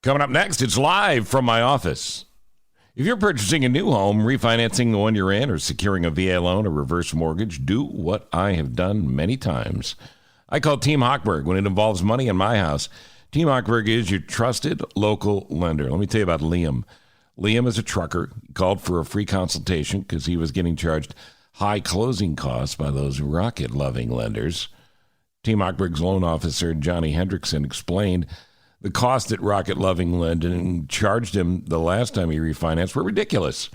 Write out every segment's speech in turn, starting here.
Coming up next, it's live from my office. If you're purchasing a new home, refinancing the one you're in, or securing a VA loan or reverse mortgage, do what I have done many times. I call Team Hochberg when it involves money in my house. Team Hochberg is your trusted local lender. Let me tell you about Liam. Liam is a trucker. He called for a free consultation because he was getting charged high closing costs by those rocket-loving lenders. Team Hochberg's loan officer, Johnny Hendrickson, explained the cost that rocket-loving lending charged him the last time he refinanced were ridiculous.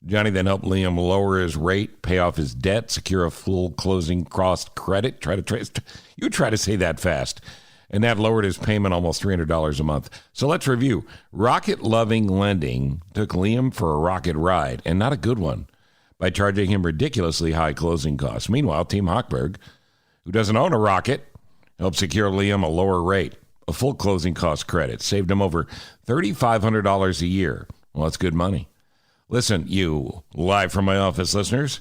Johnny then helped Liam lower his rate, pay off his debt, secure a full closing cost credit. You try to say that fast. And that lowered his payment almost $300 a month. So let's review. Rocket-loving lending took Liam for a rocket ride, and not a good one, by charging him ridiculously high closing costs. Meanwhile, Team Hochberg, who doesn't own a rocket, helped secure Liam a lower rate, a full closing cost credit, saved him over $3,500 a year. Well, that's good money. Listen, you live from my office listeners,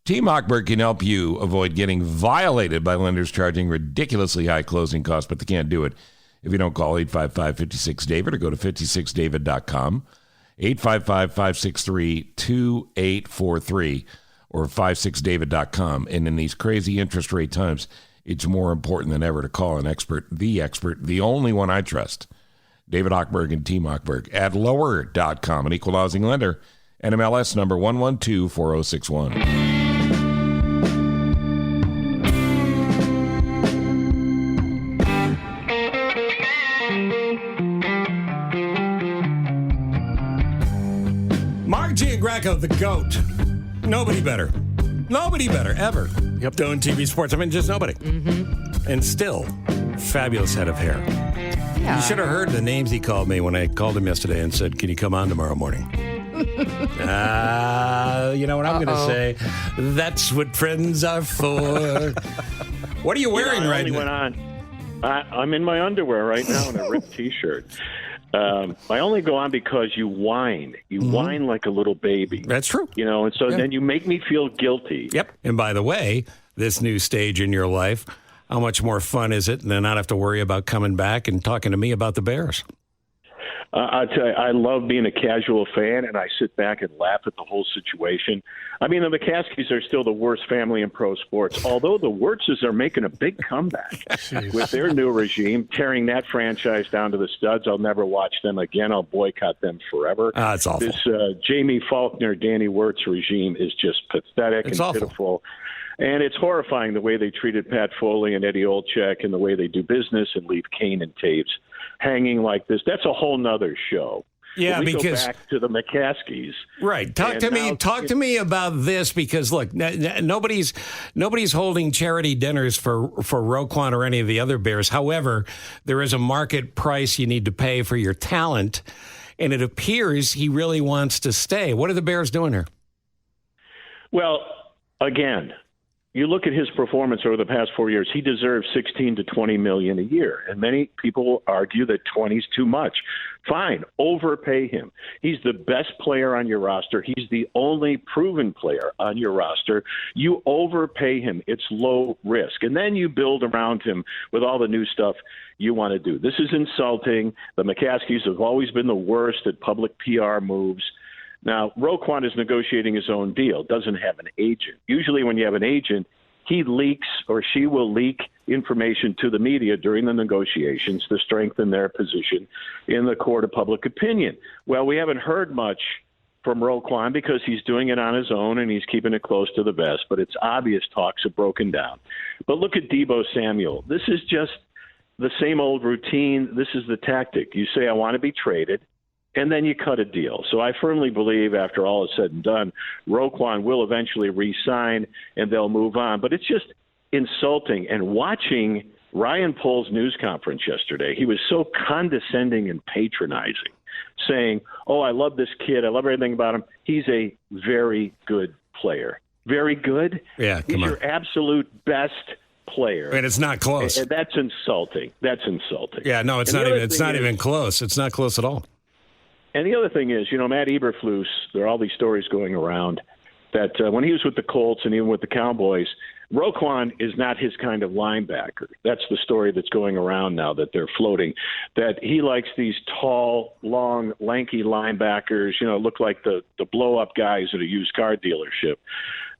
Team Hochberg can help you avoid getting violated by lenders charging ridiculously high closing costs, but they can't do it if you don't call 855-56-DAVID or go to 56david.com, 855-563-2843 or 56david.com. And in these crazy interest rate times, it's more important than ever to call an expert, the only one I trust, David Hochberg and Team Hochberg at lower.com, an equal housing lender, NMLS number 1124061. Giangreco, the GOAT. Nobody better. Nobody better, ever. Yep, doing TV sports. I mean, just nobody. Mm-hmm. And still, fabulous head of hair. Yeah. You should have heard the names he called me when I called him yesterday and said, can you come on tomorrow morning? You know what I'm going to say? That's what friends are for. What are you wearing right now? I'm in my underwear right now in a ripped T-shirt. I only go on because you whine. You whine like a little baby. That's true. You know, and so then you make me feel guilty. Yep. And by the way, this new stage in your life, how much more fun is it to not have to worry about coming back and talking to me about the Bears? I'll tell you, I love being a casual fan, and I sit back and laugh at the whole situation. I mean, the McCaskies are still the worst family in pro sports, although the Wirtzes are making a big comeback with their new regime, tearing that franchise down to the studs. I'll never watch them again. I'll boycott them forever. It's awful. This Jamie Faulkner, Danny Wirtz regime is just pathetic and pitiful. And it's horrifying the way they treated Pat Foley and Eddie Olczyk and the way they do business and leave Kane and Taves hanging like this. That's a whole nother show. Yeah, we because go back to the McCaskies. Right. Talk to me about this, because look, nobody's holding charity dinners for Roquan or any of the other Bears. However, there is a market price you need to pay for your talent, and it appears he really wants to stay. What are the Bears doing here? Well, again, you look at his performance over the past 4 years, he deserves $16 to $20 million a year. And many people argue that 20 is too much. Fine, overpay him. He's the best player on your roster. He's the only proven player on your roster. You overpay him. It's low risk. And then you build around him with all the new stuff you want to do. This is insulting. The McCaskies have always been the worst at public PR moves. Now, Roquan is negotiating his own deal, doesn't have an agent. Usually when you have an agent, he leaks or she will leak information to the media during the negotiations to strengthen their position in the court of public opinion. Well, we haven't heard much from Roquan because he's doing it on his own and he's keeping it close to the vest, but it's obvious talks have broken down. But look at Deebo Samuel. This is just the same old routine. This is the tactic. You say, I want to be traded, and then you cut a deal. So I firmly believe after all is said and done, Roquan will eventually re-sign and they'll move on. But it's just insulting. And watching Ryan Pohl's news conference yesterday, he was so condescending and patronizing, saying, oh, I love this kid. I love everything about him. He's a very good player. Very good? Yeah, come on. He's your absolute best player. And it's not close. And that's insulting. That's insulting. Yeah, no, it's not even close. It's not close at all. And the other thing is, Matt Eberflus, there are all these stories going around that when he was with the Colts and even with the Cowboys, Roquan is not his kind of linebacker. That's the story that's going around now that they're floating, that he likes these tall, long, lanky linebackers, look like the blow-up guys at a used car dealership.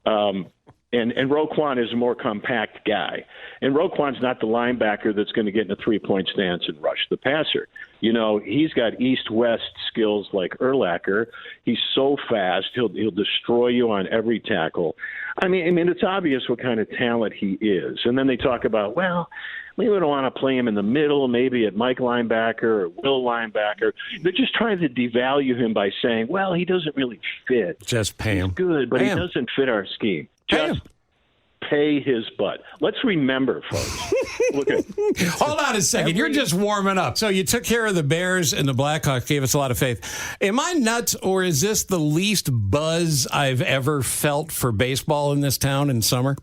And Roquan is a more compact guy. And Roquan's not the linebacker that's going to get in a three-point stance and rush the passer. He's got east-west skills like Urlacher. He's so fast, he'll destroy you on every tackle. I mean, it's obvious what kind of talent he is. And then they talk about, well, maybe we don't want to play him in the middle, maybe at Mike linebacker or Will linebacker. They're just trying to devalue him by saying, well, he doesn't really fit. Just pay him. He's good, but he doesn't fit our scheme. Just pay his butt. Let's remember, folks. Look at Hold on a second. You're just warming up. So you took care of the Bears, and the Blackhawks gave us a lot of faith. Am I nuts, or is this the least buzz I've ever felt for baseball in this town in summer?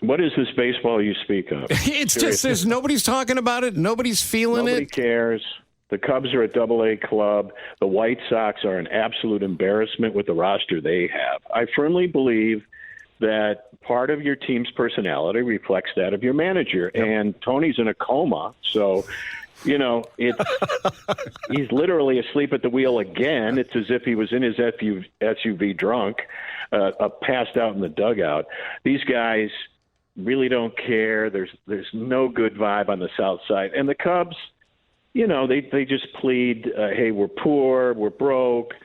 What is this baseball you speak of? It's just nobody's talking about it. Nobody's feeling Nobody it. cares. The Cubs are a Double-A club. The White Sox are an absolute embarrassment with the roster they have. I firmly believe that part of your team's personality reflects that of your manager. Yep. And Tony's in a coma, so he's literally asleep at the wheel again. It's as if he was in his SUV drunk, passed out in the dugout. These guys really don't care. There's no good vibe on the South Side, and the Cubs, they just plead, hey, we're poor, we're broke.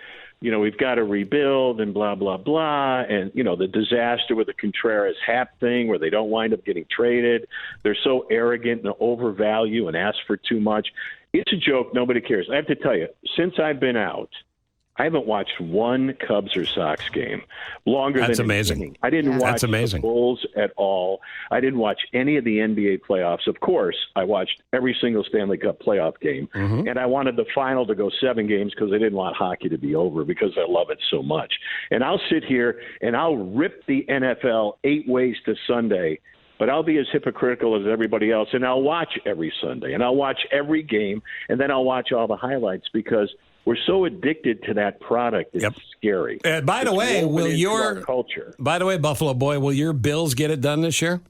We've got to rebuild and blah, blah, blah. And, the disaster with the Contreras Hap thing where they don't wind up getting traded. They're so arrogant and overvalue and ask for too much. It's a joke. Nobody cares. I have to tell you, since I've been out, I haven't watched one Cubs or Sox game longer That's than amazing. Inning. I didn't watch the Bulls at all. I didn't watch any of the NBA playoffs. Of course, I watched every single Stanley Cup playoff game, and I wanted the final to go 7 games because I didn't want hockey to be over because I love it so much. And I'll sit here and I'll rip the NFL 8 ways to Sunday, but I'll be as hypocritical as everybody else, and I'll watch every Sunday, and I'll watch every game, and then I'll watch all the highlights because we're so addicted to that product. It's scary. By the way, culture? By the way, Buffalo Boy, will your Bills get it done this year?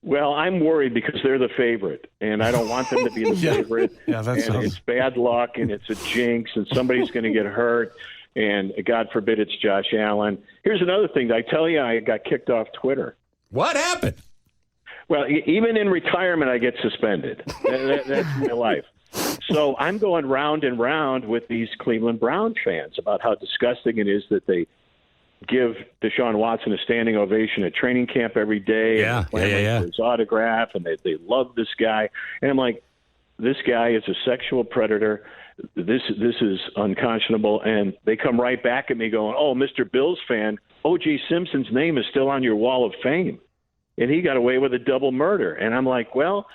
Well, I'm worried because they're the favorite, and I don't want them to be the favorite. It's bad luck, and it's a jinx, and somebody's going to get hurt, and God forbid it's Josh Allen. Here's another thing. I tell you, I got kicked off Twitter. What happened? Well, even in retirement, I get suspended. That's my life. So I'm going round and round with these Cleveland Brown fans about how disgusting it is that they give Deshaun Watson a standing ovation at training camp every day. For his autograph, and they love this guy. And I'm like, this guy is a sexual predator. This is unconscionable. And they come right back at me going, oh, Mr. Bills fan, O.J. Simpson's name is still on your wall of fame. And he got away with a double murder. And I'm like, well,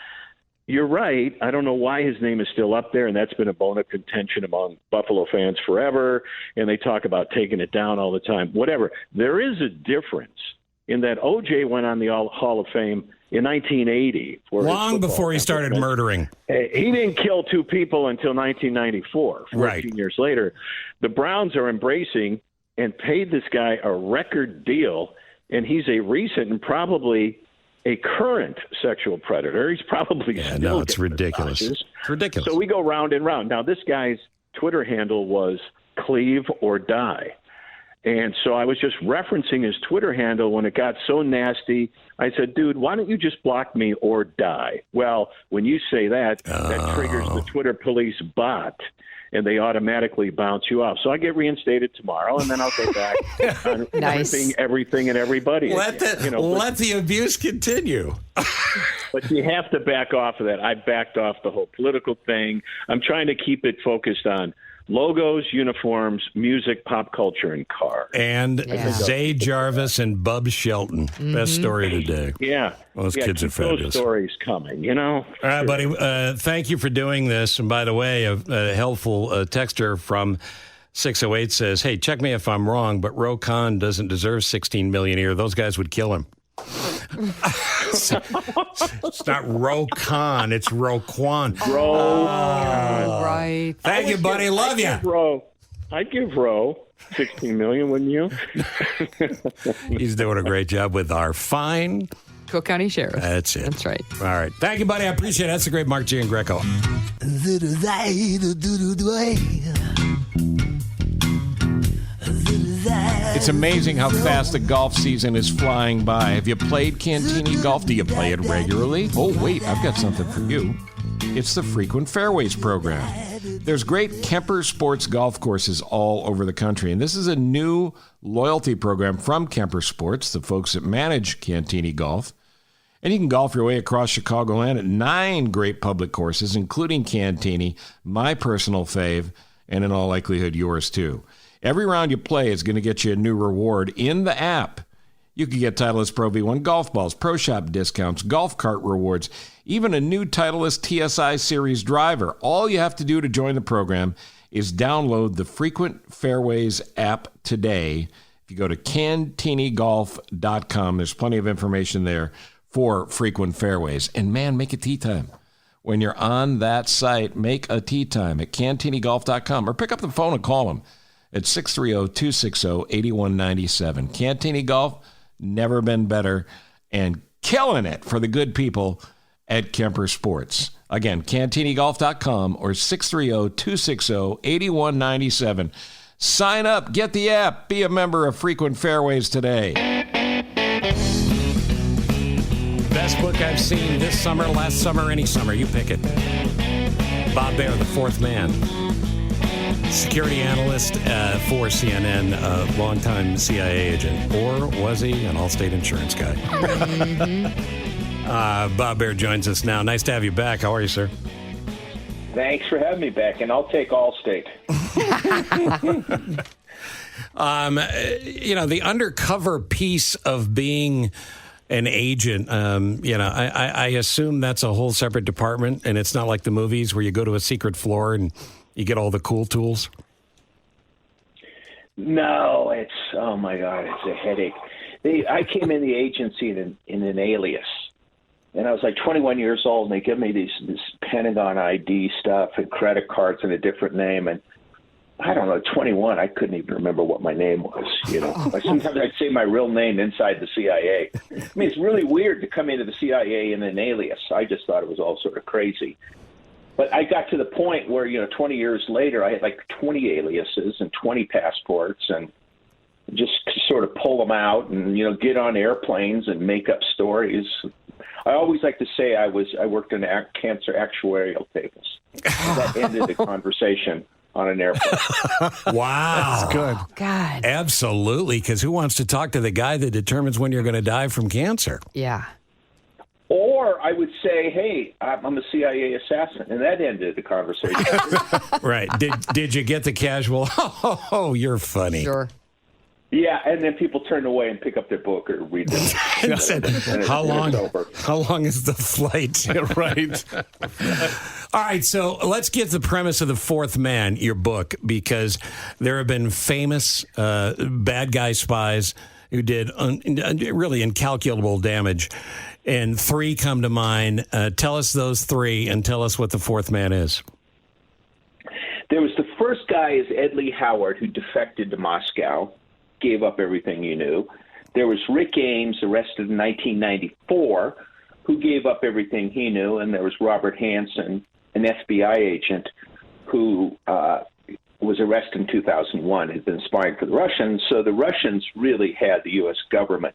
you're right. I don't know why his name is still up there, and that's been a bone of contention among Buffalo fans forever, and they talk about taking it down all the time. Whatever. There is a difference in that O.J. went on the Hall of Fame in 1980. Long before he started murdering. He didn't kill 2 people until 1994, 14 years later. The Browns are embracing and paid this guy a record deal, and he's a recent and probably a current sexual predator. He's probably still it's ridiculous. It's ridiculous. So we go round and round. Now, this guy's Twitter handle was Cleave or Die. And so I was just referencing his Twitter handle when it got so nasty. I said, dude, why don't you just block me or die? Well, when you say that, that triggers the Twitter police bot, and they automatically bounce you off. So I get reinstated tomorrow, and then I'll go back on everything, and everybody. Let the abuse continue. But you have to back off of that. I backed off the whole political thing. I'm trying to keep it focused on logos, uniforms, music, pop culture, and cars. And Zay Jarvis and Bub Shelton. Best story of the day. Yeah. Those kids are fabulous. Those stories coming, All right, buddy. Thank you for doing this. And by the way, a helpful texter from 608 says, hey, check me if I'm wrong, but Roquan doesn't deserve $16 million a year. Those guys would kill him. It's not Roquan, it's Roquan. Roquan. Right. Thank you, buddy. Love you. I'd give Roe $16 million, wouldn't you? He's doing a great job with our fine Cook County Sheriff. That's it. That's right. All right. Thank you, buddy. I appreciate it. That's a great Mark Giangreco. It's amazing how fast the golf season is flying by. Have you played Cantini Golf? Do you play it regularly? Oh, wait, I've got something for you. It's the Frequent Fairways program. There's great Kemper Sports golf courses all over the country, and this is a new loyalty program from Kemper Sports, the folks that manage Cantini Golf. And you can golf your way across Chicagoland at 9 great public courses, including Cantini, my personal fave, and in all likelihood yours too. Every round you play is going to get you a new reward in the app. You can get Titleist Pro V1 golf balls, Pro Shop discounts, golf cart rewards, even a new Titleist TSI Series driver. All you have to do to join the program is download the Frequent Fairways app today. If you go to cantinigolf.com, there's plenty of information there for Frequent Fairways. And man, make it tee time. When you're on that site, make a tee time at cantinigolf.com or pick up the phone and call them at 630-260-8197. Cantini Golf, never been better, and killing it for the good people at Kemper Sports. Again, cantinigolf.com or 630-260-8197. Sign up, get the app, be a member of Frequent Fairways today. Best book I've seen this summer, last summer, any summer. You pick it. Bob Baer, The Fourth Man. Security analyst for CNN, a longtime CIA agent. Or was he an Allstate insurance guy? Bob Baer joins us now. Nice to have you back. How are you, sir? Thanks for having me back, and I'll take Allstate. The undercover piece of being an agent, I assume that's a whole separate department, and it's not like the movies where you go to a secret floor and you get all the cool tools? No, oh my God, it's a headache. I came in the agency in an alias, and I was like 21 years old, and they give me this Pentagon ID stuff and credit cards in a different name, and I don't know, 21, I couldn't even remember what my name was, Sometimes I'd say my real name inside the CIA. I mean, it's really weird to come into the CIA in an alias. I just thought it was all sort of crazy. But I got to the point where, 20 years later, I had like 20 aliases and 20 passports and just sort of pull them out and, get on airplanes and make up stories. I always like to say I worked on cancer actuarial tables. That ended the conversation on an airplane. Wow. That's good. Oh, God. Absolutely, because who wants to talk to the guy that determines when you're going to die from cancer? Yeah. Or I would say, hey, I'm a CIA assassin, and that ended the conversation. Right. Did you get the casual, oh, you're funny. Sure. Yeah, and then people turn away and pick up their book or read it. And said, how long is the flight? Right. All right, so let's get the premise of The Fourth Man, your book, because there have been famous bad guy spies who did really incalculable damage, and 3 come to mind. Tell us those 3 and tell us what The Fourth Man is. There was the first guy is Ed Lee Howard, who defected to Moscow, gave up everything he knew. There was Rick Ames, arrested in 1994, who gave up everything he knew. And there was Robert Hansen, an FBI agent, who was arrested in 2001, had been spying for the Russians. So the Russians really had the U.S. government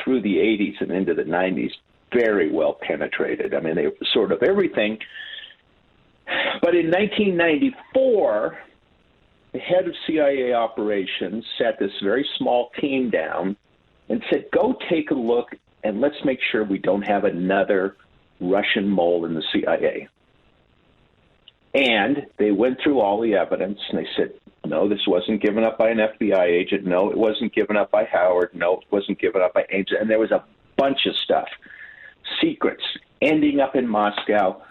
through the 80s and into the 90s very well penetrated. I mean, they were sort of everything. But in 1994, the head of CIA operations sat this very small team down and said, go take a look and let's make sure we don't have another Russian mole in the CIA. And they went through all the evidence and they said, no, this wasn't given up by an FBI agent. No, it wasn't given up by Howard. No, it wasn't given up by Ames. And there was a bunch of stuff, secrets, ending up in Moscow.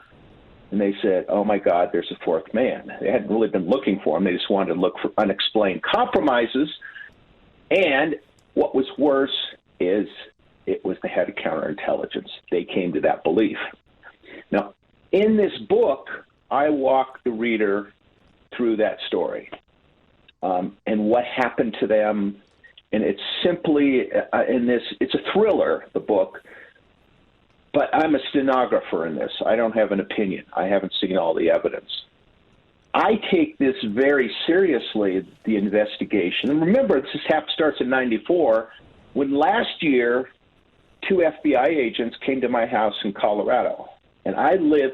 And they said, oh, my God, there's a fourth man. They hadn't really been looking for him. They just wanted to look for unexplained compromises. And what was worse is it was the head of counterintelligence. They came to that belief. Now, in this book, I walk the reader through that story. and what happened to them. And it's simply it's a thriller, the book, but I'm a stenographer in this. I don't have an opinion. I haven't seen all the evidence. I take this very seriously, the investigation. And remember, this starts in 94, when last year 2 FBI agents came to my house in Colorado, and I live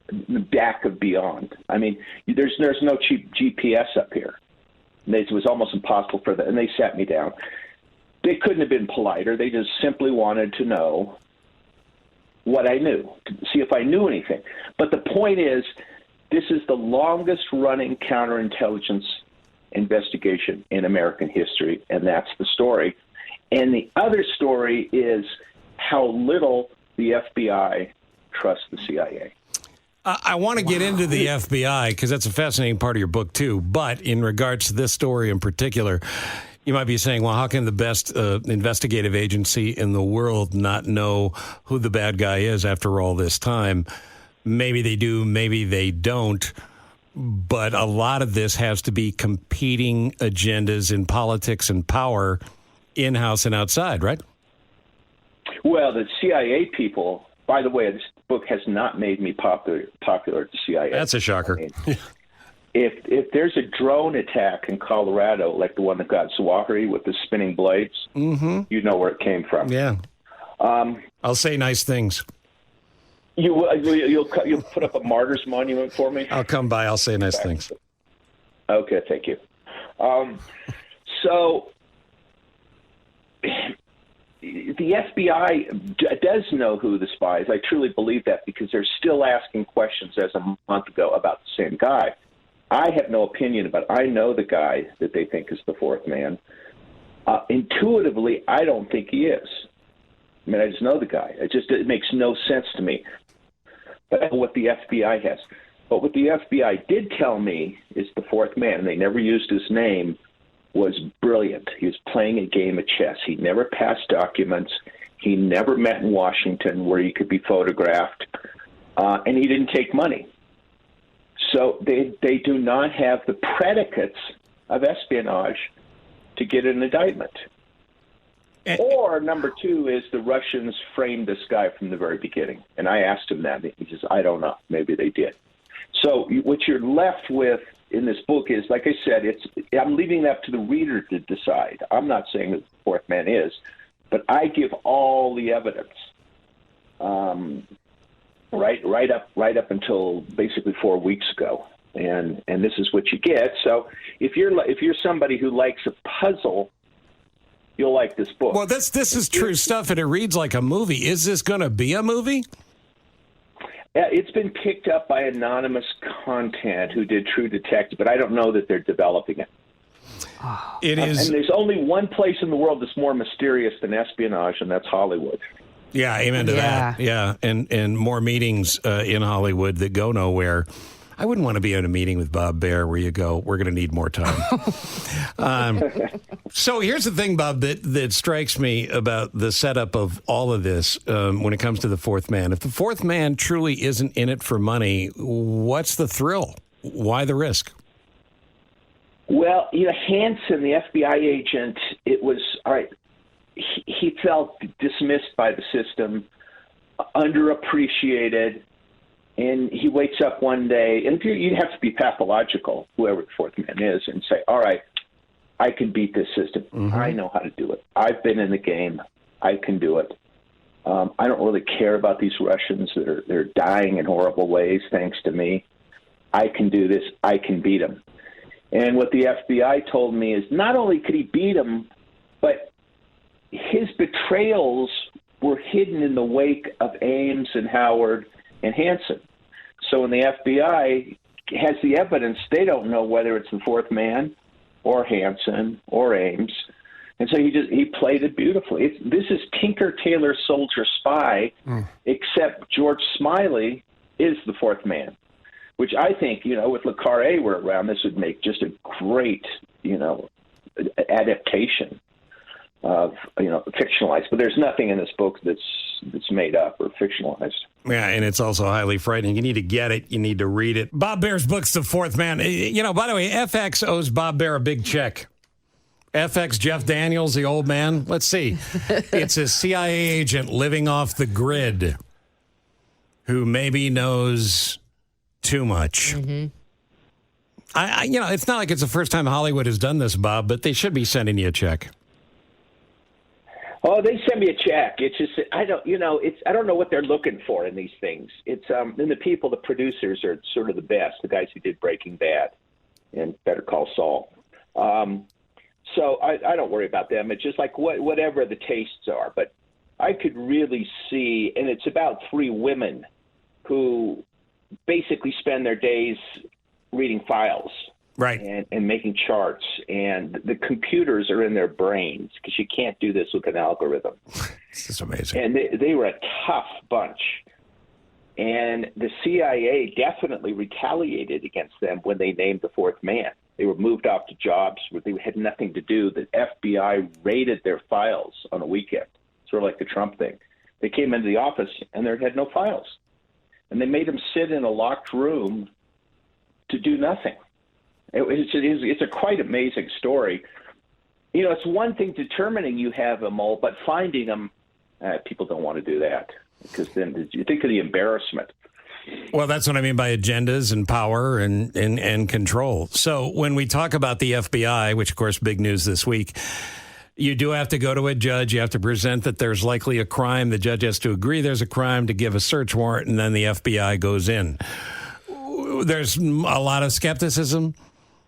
in the back of beyond. I mean, there's no cheap GPS up here. It was almost impossible for them, and they sat me down. They couldn't have been politer. They just simply wanted to know what I knew, to see if I knew anything. But the point is, this is the longest-running counterintelligence investigation in American history, and that's the story. And the other story is how little the FBI trusts the CIA. I want to get into the FBI because that's a fascinating part of your book, too. But in regards to this story in particular, you might be saying, well, how can the best investigative agency in the world not know who the bad guy is after all this time? Maybe they do, maybe they don't. But a lot of this has to be competing agendas in politics and power, in-house and outside, right? Well, the CIA people, by the way, this book has not made me popular at the CIA. That's a shocker. I mean, if there's a drone attack in Colorado, like the one that got Zawahiri with the spinning blades, you know where it came from. Yeah. I'll say nice things. You'll put up a martyr's monument for me? I'll come by. I'll say nice things. Okay, thank you. So the FBI does know who the spy is. I truly believe that because they're still asking questions as a month ago about the same guy. I have no opinion about it. I know the guy that they think is the fourth man. Intuitively, I don't think he is. I mean, I just know the guy. It makes no sense to me. But I know what the FBI has. But what the FBI did tell me is the fourth man, and they never used his name, was brilliant. He was playing a game of chess. He never passed documents. He never met in Washington where he could be photographed. And he didn't take money. So they do not have the predicates of espionage to get an indictment. Or number two is the Russians framed this guy from the very beginning. And I asked him that. He says, I don't know. Maybe they did. So what you're left with in this book is, like I said, I'm leaving that to the reader to decide. I'm not saying that the fourth man is, but I give all the evidence, right up until basically 4 weeks ago, and this is what you get. So if you're somebody who likes a puzzle, you'll like this book. Well, this is true stuff, and it reads like a movie. Is this going to be a movie? It's been picked up by anonymous content who did True Detective, but I don't know that they're developing it. It is, and there's only one place in the world that's more mysterious than espionage, and that's Hollywood. Yeah, amen to that. Yeah, and more meetings in Hollywood that go nowhere. I wouldn't want to be in a meeting with Bob Baer where you go, we're going to need more time. So here's the thing, Bob, that strikes me about the setup of all of this when it comes to the fourth man. If the fourth man truly isn't in it for money, what's the thrill? Why the risk? Well, Hansen, the FBI agent, it was, all right, he felt dismissed by the system, underappreciated. And he wakes up one day, and you have to be pathological, whoever the fourth man is, and say, all right, I can beat this system. Mm-hmm. I know how to do it. I've been in the game. I can do it. I don't really care about these Russians that are dying in horrible ways thanks to me. I can do this. I can beat them. And what the FBI told me is not only could he beat them, but his betrayals were hidden in the wake of Ames and Howard and Hansen. So when the FBI has the evidence, they don't know whether it's the fourth man or Hansen or Ames. And so he played it beautifully. This is Tinker, Tailor, Soldier, Spy, except George Smiley is the fourth man, which I think, with Le Carré were around, this would make just a great, adaptation of, fictionalized. But there's nothing in this book that's that's made up or fictionalized. Yeah, and it's also highly frightening. You need to get it. You need to read it. Bob Baer's book's The Fourth Man. You know, by the way, FX owes Bob Baer a big check. FX Jeff Daniels, the old man. Let's see. It's a CIA agent living off the grid who maybe knows too much. Mm-hmm. It's not like it's the first time Hollywood has done this, Bob, but they should be sending you a check. Oh, they send me a check. It's just I don't know what they're looking for in these things. It's and the people, the producers are sort of the best. The guys who did Breaking Bad and Better Call Saul. So I don't worry about them. It's just like whatever the tastes are. But I could really see, and it's about 3 women who basically spend their days reading files. Right. And making charts. And the computers are in their brains because you can't do this with an algorithm. This is amazing. And they were a tough bunch. And the CIA definitely retaliated against them when they named the fourth man. They were moved off to jobs where they had nothing to do. The FBI raided their files on a weekend, sort of like the Trump thing. They came into the office and they had no files. And they made them sit in a locked room to do nothing. It's a quite amazing story. You know, it's one thing determining you have a mole, but finding them, people don't want to do that because then you think of the embarrassment. Well, that's what I mean by agendas and power and control. So when we talk about the FBI, which, of course, big news this week, you do have to go to a judge. You have to present that there's likely a crime. The judge has to agree there's a crime to give a search warrant, and then the FBI goes in. There's a lot of skepticism,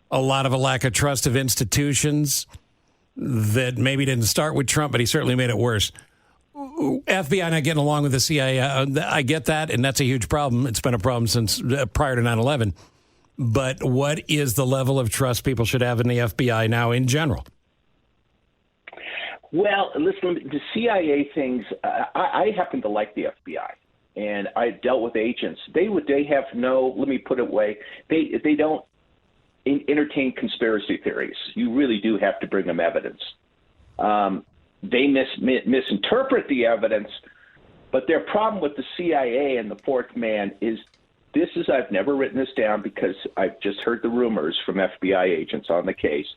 a lot of a lack of trust of institutions that maybe didn't start with Trump, but he certainly made it worse. FBI not getting along with the CIA, I get that, and that's a huge problem. It's been a problem since prior to 9/11. But what is the level of trust people should have in the FBI now in general? Well, listen, the CIA things, I happen to like the FBI, and I dealt with agents. They have no, let me put it away, they don't entertain conspiracy theories. You really do have to bring them evidence. They misinterpret the evidence, but their problem with the CIA and the fourth man is I've never written this down because I've just heard the rumors from FBI agents on the case.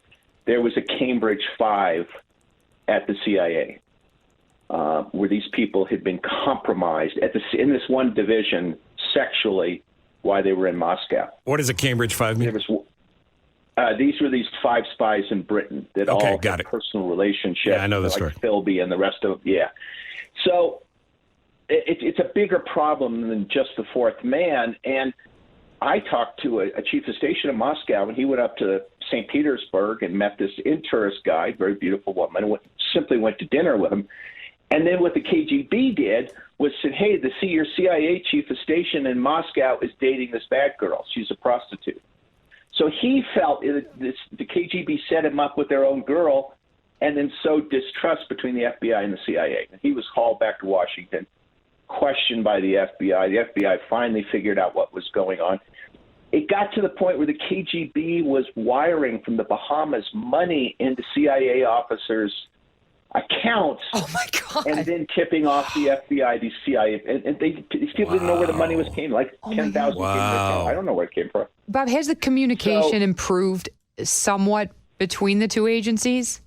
There was a Cambridge 5 at the CIA where these people had been compromised in this one division sexually while they were in Moscow. What does a Cambridge 5 mean? These were these 5 spies in Britain that all had personal relationships. Yeah, I know the like story. Philby and the rest of them. Yeah. So it's a bigger problem than just the fourth man. And I talked to a chief of station in Moscow, and he went up to St. Petersburg and met this tourist guide, very beautiful woman, and simply went to dinner with him. And then what the KGB did was said, hey, your CIA chief of station in Moscow is dating this bad girl. She's a prostitute. So he felt the KGB set him up with their own girl and then sowed distrust between the FBI and the CIA. And he was hauled back to Washington, questioned by the FBI. The FBI finally figured out what was going on. It got to the point where the KGB was wiring from the Bahamas money into CIA officers' accounts. Oh, my God. And then tipping off the FBI, these CIA. And these people didn't know where the money was came. Like 10,000 came in their account. I don't know where it came from. Bob, has the communication improved somewhat between the two agencies?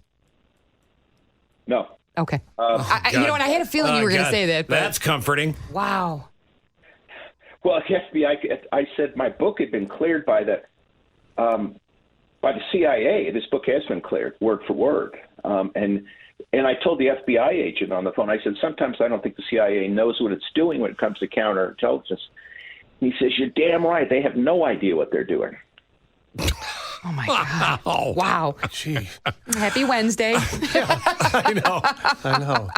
No. Okay. You know what? I had a feeling you were going to say that. But that's comforting. Wow. Well, the FBI, I said my book had been cleared by the CIA. This book has been cleared, word for word. And I told the FBI agent on the phone, I said, sometimes I don't think the CIA knows what it's doing when it comes to counterintelligence. He says, you're damn right. They have no idea what they're doing. Oh, my God. Wow. Gee. Happy Wednesday. I know.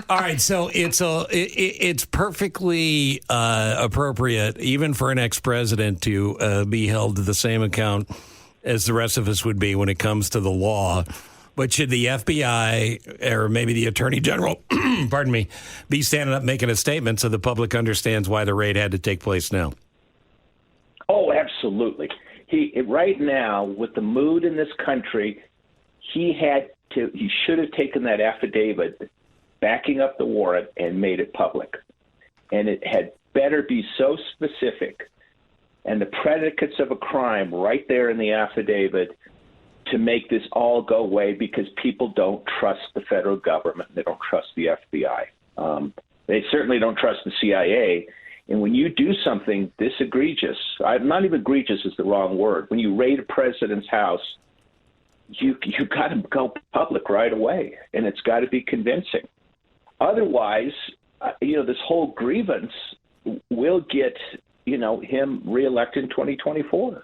All right, so it's perfectly appropriate, even for an ex-president, to be held to the same account as the rest of us would be when it comes to the law. But should the FBI or maybe the Attorney General, pardon me, be standing up making a statement so the public understands why the raid had to take place now? Oh, absolutely. Right now, with the mood in this country, he should have taken that affidavit backing up the warrant and made it public. and it had better be so specific and the predicates of a crime right there in the affidavit to make this all go away, because people don't trust the federal government. They don't trust the FBI. They certainly don't trust the CIA. And when you do something this egregious, not even egregious is the wrong word. When you raid a president's house, you got to go public right away, and it's got to be convincing. Otherwise, this whole grievance will get, him reelected in 2024.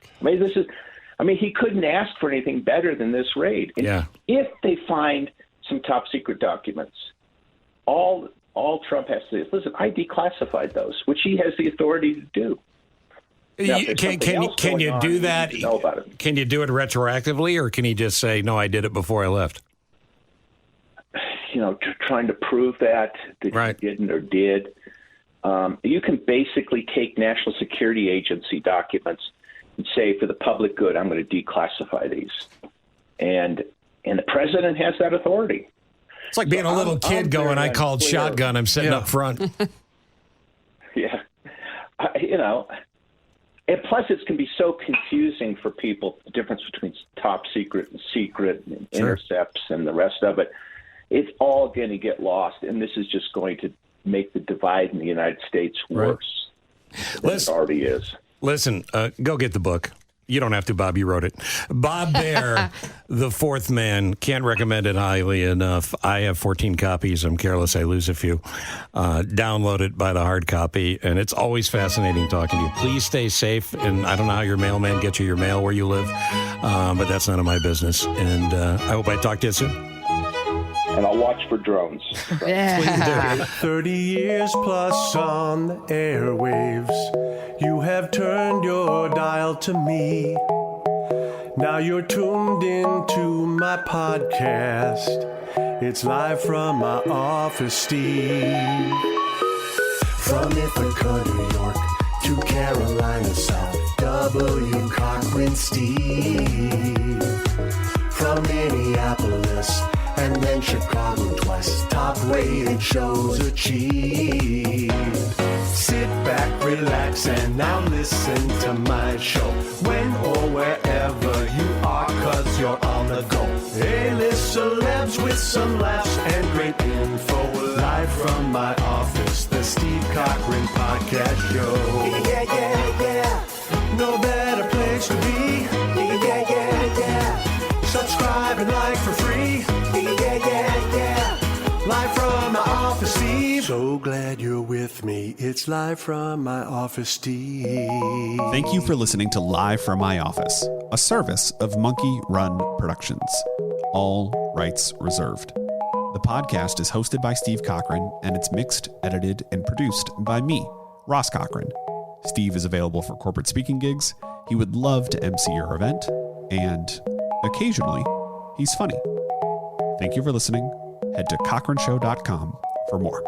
He couldn't ask for anything better than this raid. And Yeah. if they find some top secret documents, all Trump has to do is, listen, I declassified those, which he has the authority to do. Now, Can you do that? Know about it. Can you do it retroactively, or can he just say, no, I did it before I left? Trying to prove that Right. he didn't or did. You can basically take National Security Agency documents and say, for the public good, I'm going to declassify these. And the president has that authority. It's like being a little kid going, I called shotgun, I'm sitting up front. Yeah. And plus it can be so confusing for people, the difference between top secret and secret and intercepts and the rest of it. It's all going to get lost, and this is just going to make the divide in the United States worse than it already is. Listen, go get the book. You don't have to, Bob. You wrote it. Bob Baer, The Fourth Man. Can't recommend it highly enough. I have 14 copies. I'm careless. I lose a few. Download it, buy the hard copy. And it's always fascinating talking to you. Please stay safe. And I don't know how your mailman gets you your mail where you live, but that's none of my business. And I hope I talk to you soon. And I'll watch for drones. Yeah. 30 years plus on the airwaves, you have turned your dial to me. Now you're tuned into my podcast. It's live from my office, Steve. From Ithaca, New York to Carolina South, W. Cochran, Steve. From Minneapolis and then Chicago twice, top-rated shows achieved. Sit back, relax, and now listen to my show. When or wherever you are, 'cause you're on the go. A-list celebs with some laughs and great info. Live from my office, the Steve Cochran Podcast Show. Yeah, yeah, yeah. No better place to be. Yeah, yeah, yeah. Subscribe and like for free. Yeah, yeah, yeah. Live from my office, Steve. So glad you're with me. It's live from my office, Steve. Thank you for listening to Live from My Office, a service of Monkey Run Productions. All rights reserved. The podcast is hosted by Steve Cochran, and it's mixed, edited, and produced by me, Ross Cochran. Steve is available for corporate speaking gigs. He would love to MC your event, and occasionally, he's funny. Thank you for listening. Head to cochranshow.com for more.